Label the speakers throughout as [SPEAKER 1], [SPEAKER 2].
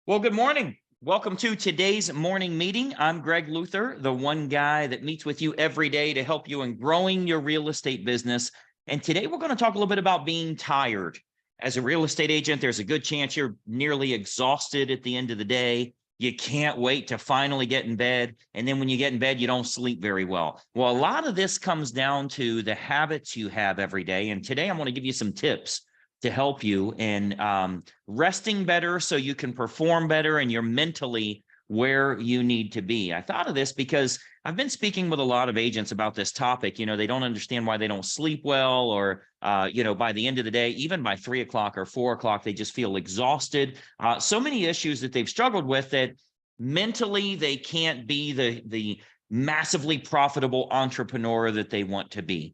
[SPEAKER 1] Well, good morning. Welcome to today's morning meeting. I'm Greg Luther, the one guy that meets with you every day to help you in growing your real estate business. And today we're going to talk a little bit about being tired. As a real estate agent, there's a good chance you're nearly exhausted at the end of the day. You can't wait to finally get in bed. And then when you get in bed, you don't sleep very well. Well, a lot of this comes down to the habits you have every day. And today I'm going to give you some tips to help you in resting better so you can perform better and you're mentally where you need to be. I thought of this because I've been speaking with a lot of agents about this topic. You know, they don't understand why they don't sleep well, or, by the end of the day, even by 3 o'clock or 4 o'clock, they just feel exhausted. So many issues that they've struggled with that mentally they can't be the massively profitable entrepreneur that they want to be.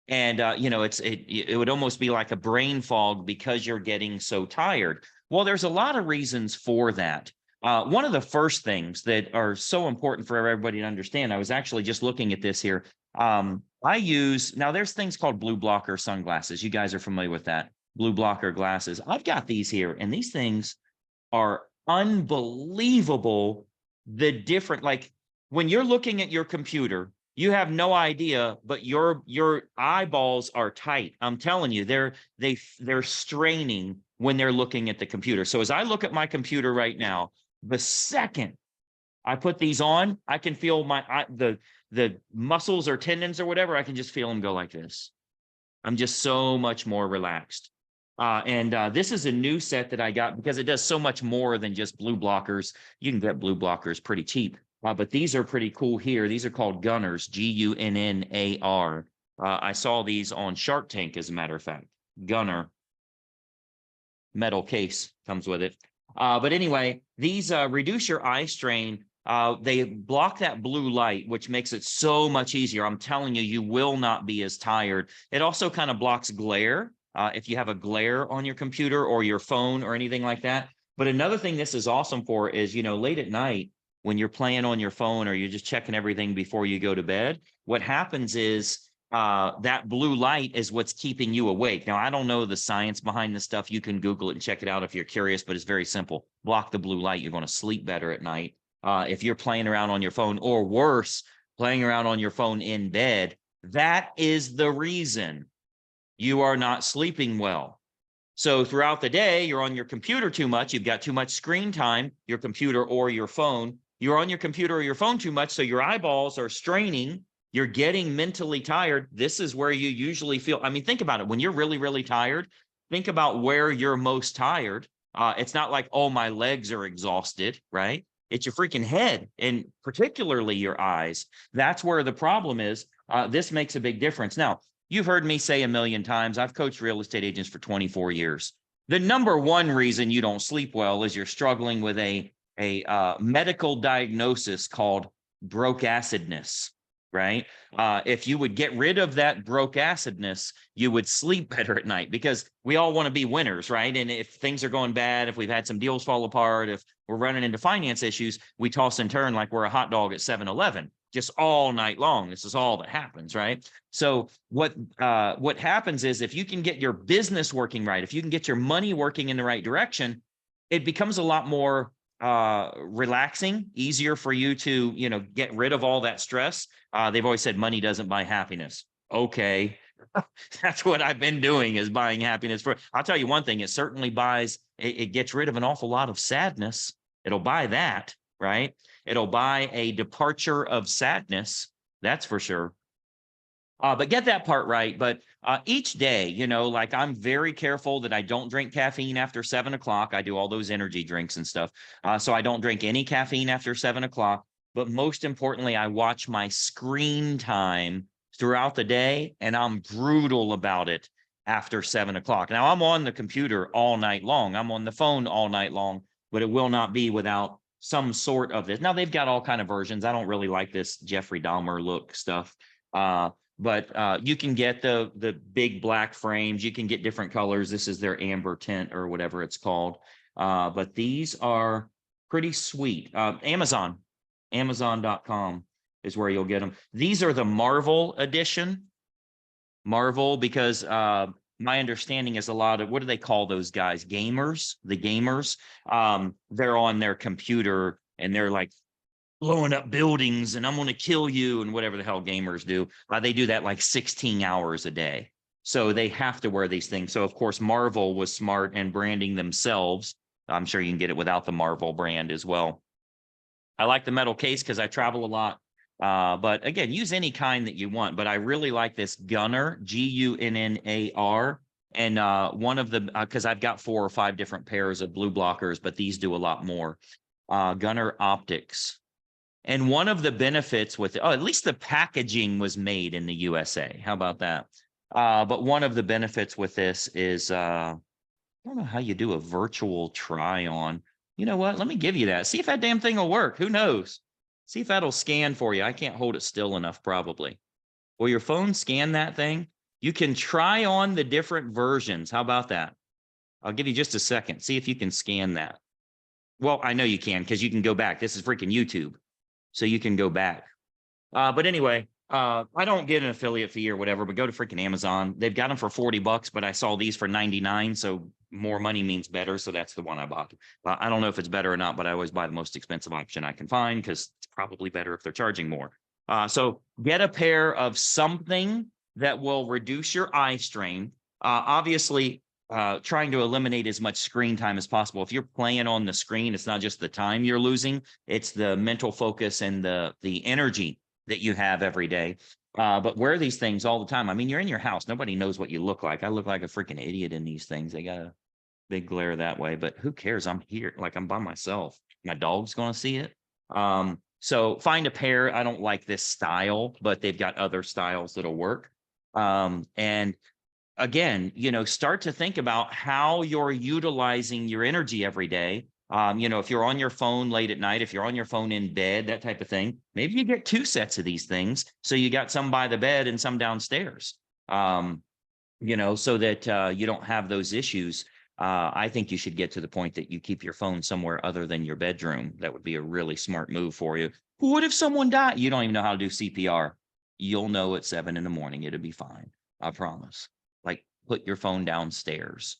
[SPEAKER 1] And, it would almost be like a brain fog because you're getting so tired. Well, there's a lot of reasons for that. One of the first things that are so important for everybody to understand, I was actually just looking at this here. Now there's things called blue blocker sunglasses. You guys are familiar with that. Blue blocker glasses. I've got these here, and these things are unbelievable. Like when you're looking at your computer, you have no idea, but your eyeballs are tight. I'm telling you, they're straining when they're looking at the computer. So as I look at my computer right now, the second I put these on, I can feel the muscles or tendons or whatever. I can just feel them go like this. I'm just so much more relaxed. This is a new set that I got because it does so much more than just blue blockers. You can get blue blockers pretty cheap. But these are pretty cool here. These are called Gunnars, Gunnar. I saw these on Shark Tank, as a matter of fact. Gunnar. Metal case comes with it. But anyway, these reduce your eye strain. They block that blue light, which makes it so much easier. I'm telling you, you will not be as tired. It also kind of blocks glare if you have a glare on your computer or your phone or anything like that. But another thing this is awesome for is, late at night, when you're playing on your phone or you're just checking everything before you go to bed, what happens is that blue light is what's keeping you awake. Now, I don't know the science behind this stuff. You can Google it and check it out if you're curious, but it's very simple. Block the blue light. You're going to sleep better at night. If you're playing around on your phone, or worse, playing around on your phone in bed, that is the reason you are not sleeping well. So throughout the day, you're on your computer too much. You've got too much screen time, your computer or your phone. You're on your computer or your phone too much, so your eyeballs are straining. You're getting mentally tired. This is where you usually feel. I mean, think about it. When you're really, really tired, think about where you're most tired. It's not like, oh, my legs are exhausted, right? It's your freaking head, and particularly your eyes. That's where the problem is. This makes a big difference. Now, you've heard me say a million times, I've coached real estate agents for 24 years. The number one reason you don't sleep well is you're struggling with a medical diagnosis called broke acidness, right? If you would get rid of that broke acidness, you would sleep better at night, because we all want to be winners, right? And if things are going bad, if we've had some deals fall apart, if we're running into finance issues, we toss and turn like we're a hot dog at 7-Eleven, just all night long. This is all that happens, right? So what happens is, if you can get your business working right, if you can get your money working in the right direction, it becomes a lot more relaxing, easier for you to, get rid of all that stress. They've always said money doesn't buy happiness. Okay. That's what I've been doing, is buying happiness. I'll tell you one thing, it certainly it gets rid of an awful lot of sadness. It'll buy that, right? It'll buy a departure of sadness. That's for sure. But get that part right. But each day, like, I'm very careful that I don't drink caffeine after 7 o'clock. I do all those energy drinks and stuff. So I don't drink any caffeine after 7 o'clock. But most importantly, I watch my screen time throughout the day, and I'm brutal about it after 7 o'clock. Now, I'm on the computer all night long. I'm on the phone all night long, but it will not be without some sort of this. Now, they've got all kind of versions. I don't really like this Jeffrey Dahmer look stuff. But you can get the big black frames. You can get different colors. This is their amber tint or whatever it's called. But these are pretty sweet. Amazon.com is where you'll get them. These are the Marvel edition. Marvel, because my understanding is a lot of, what do they call those guys? Gamers, the gamers. They're on their computer and they're like blowing up buildings and I'm going to kill you and whatever the hell gamers do. They do that like 16 hours a day. So they have to wear these things. So of course, Marvel was smart and branding themselves. I'm sure you can get it without the Marvel brand as well. I like the metal case because I travel a lot. But again, use any kind that you want. But I really like this Gunnar, Gunnar. And one of the, because I've got 4 or 5 different pairs of blue blockers, but these do a lot more. Gunnar Optics. And one of the benefits with it, at least the packaging was made in the USA. How about that? But one of the benefits with this is, I don't know how you do a virtual try on. You know what? Let me give you that. See if that damn thing will work. Who knows? See if that'll scan for you. I can't hold it still enough, probably. Will your phone scan that thing? You can try on the different versions. How about that? I'll give you just a second. See if you can scan that. Well, I know you can because you can go back. This is freaking YouTube. So you can go back. But anyway, I don't get an affiliate fee or whatever, but go to freaking Amazon. They've got them for $40, but I saw these for 99. So more money means better. So that's the one I bought. I don't know if it's better or not, but I always buy the most expensive option I can find because it's probably better if they're charging more. So get a pair of something that will reduce your eye strain. Obviously, trying to eliminate as much screen time as possible. If you're playing on the screen, it's not just the time you're losing, it's the mental focus and the energy that you have every day. But wear these things all the time. I mean, you're in your house. Nobody knows what you look like. I look like a freaking idiot in these things. They got a big glare that way, but who cares? I'm here. Like I'm by myself. My dog's going to see it. So find a pair. I don't like this style, but they've got other styles that'll work. And again, start to think about how you're utilizing your energy every day. If you're on your phone late at night, if you're on your phone in bed, that type of thing, maybe you get 2 sets of these things. So you got some by the bed and some downstairs, so that you don't have those issues. I think you should get to the point that you keep your phone somewhere other than your bedroom. That would be a really smart move for you. What if someone died? You don't even know how to do CPR. You'll know at 7 in the morning. It'll be fine. I promise. Like put your phone downstairs.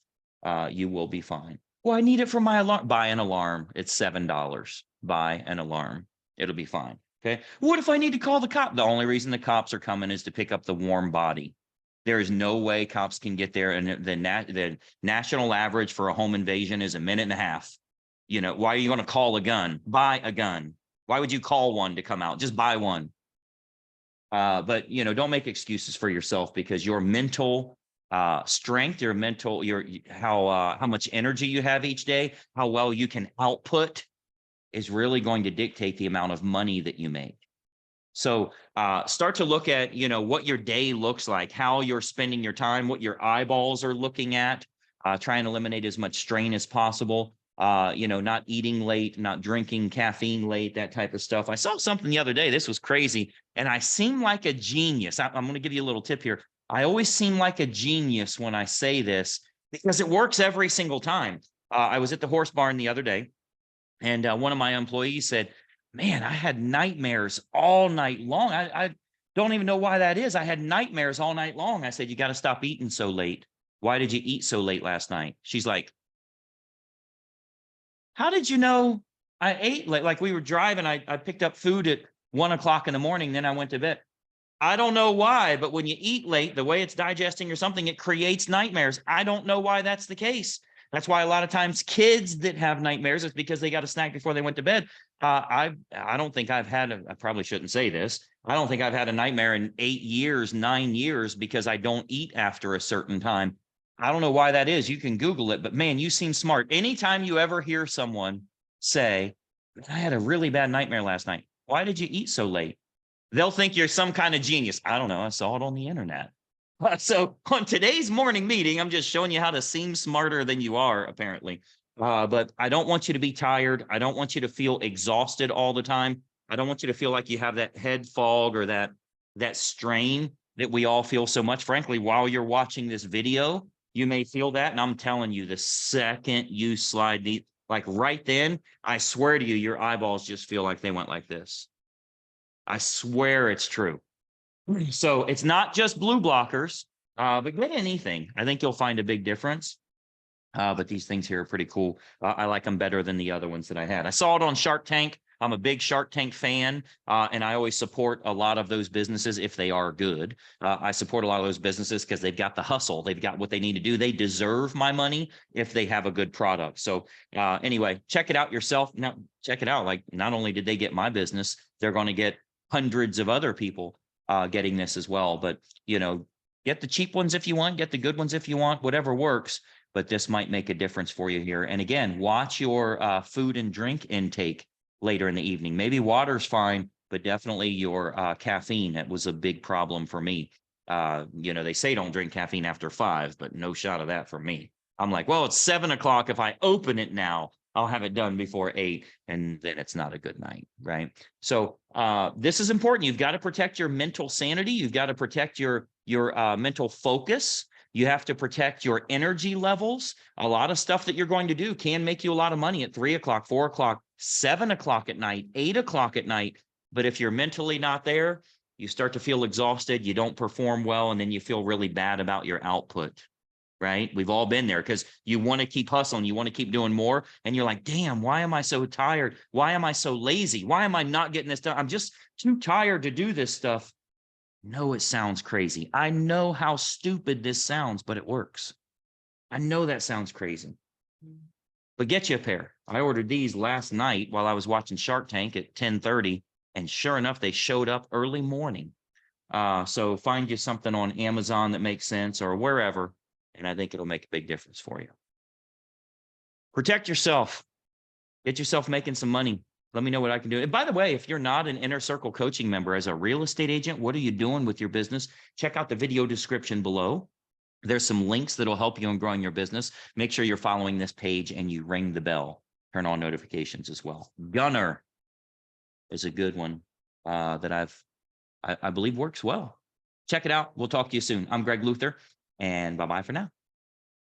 [SPEAKER 1] You will be fine. Well, I need it for my alarm. Buy an alarm. It's $7. Buy an alarm. It'll be fine. Okay. What if I need to call the cop? The only reason the cops are coming is to pick up the warm body. There is no way cops can get there. And the national average for a home invasion is 1.5 minutes. Why are you going to call a gun? Buy a gun. Why would you call one to come out? Just buy one. But don't make excuses for yourself because your mental strength, your mental, how much energy you have each day, how well you can output is really going to dictate the amount of money that you make. So start to look at, what your day looks like, how you're spending your time, what your eyeballs are looking at, try and eliminate as much strain as possible. Not eating late, not drinking caffeine late, that type of stuff. I saw something the other day. This was crazy. And I seem like a genius. I'm going to give you a little tip here. I always seem like a genius when I say this because it works every single time. I was at the horse barn the other day and one of my employees said, man, I had nightmares all night long. I don't even know why that is. I had nightmares all night long. I said, you got to stop eating so late. Why did you eat so late last night? She's like, how did you know I ate late? Like we were driving, I picked up food at 1 o'clock in the morning. Then I went to bed. I don't know why, but when you eat late, the way it's digesting or something, it creates nightmares. I don't know why that's the case. That's why a lot of times kids that have nightmares is because they got a snack before they went to bed. I don't think I've had I probably shouldn't say this. I don't think I've had a nightmare in 8 years, 9 years because I don't eat after a certain time. I don't know why that is. You can Google it, but man, you seem smart. Anytime you ever hear someone say, I had a really bad nightmare last night. Why did you eat so late? They'll think you're some kind of genius. I don't know. I saw it on the internet. So on today's morning meeting, I'm just showing you how to seem smarter than you are, apparently. But I don't want you to be tired. I don't want you to feel exhausted all the time. I don't want you to feel like you have that head fog or that strain that we all feel so much. Frankly, while you're watching this video, you may feel that. And I'm telling you, the second you slide like right then, I swear to you, your eyeballs just feel like they went like this. I swear it's true. So it's not just blue blockers. But get anything. I think you'll find a big difference. But these things here are pretty cool. I like them better than the other ones that I had. I saw it on Shark Tank. I'm a big Shark Tank fan, and I always support a lot of those businesses if they are good. I support a lot of those businesses because they've got the hustle. They've got what they need to do. They deserve my money if they have a good product. So anyway, check it out yourself. Now, check it out. Like, not only did they get my business, they're going to get hundreds of other people getting this as well. But, get the cheap ones if you want, get the good ones if you want, whatever works. But this might make a difference for you here. And again, watch your food and drink intake later in the evening. Maybe water's fine, but definitely your caffeine. That was a big problem for me. They say don't drink caffeine after 5, but no shot of that for me. I'm like, well, it's 7 o'clock. If I open it now, I'll have it done before 8, and then it's not a good night, right? So this is important. You've got to protect your mental sanity. You've got to protect your mental focus. You have to protect your energy levels. A lot of stuff that you're going to do can make you a lot of money at 3 o'clock, 4 o'clock, 7 o'clock at night, 8 o'clock at night. But if you're mentally not there, you start to feel exhausted, you don't perform well, and then you feel really bad about your output, right? We've all been there because you want to keep hustling. You want to keep doing more. And you're like, damn, why am I so tired? Why am I so lazy? Why am I not getting this done? I'm just too tired to do this stuff. No, it sounds crazy. I know how stupid this sounds, but it works. I know that sounds crazy. But get you a pair. I ordered these last night while I was watching Shark Tank at 10:30, and sure enough, they showed up early morning. So find you something on Amazon that makes sense or wherever, and I think it'll make a big difference for you. Protect yourself. Get yourself making some money. Let me know what I can do. And by the way, if you're not an Inner Circle coaching member as a real estate agent, what are you doing with your business? Check out the video description below. There's some links that'll help you in growing your business. Make sure you're following this page and you ring the bell. Turn on notifications as well. Gunner is a good one that I believe works well. Check it out. We'll talk to you soon. I'm Greg Luther, and bye-bye for now.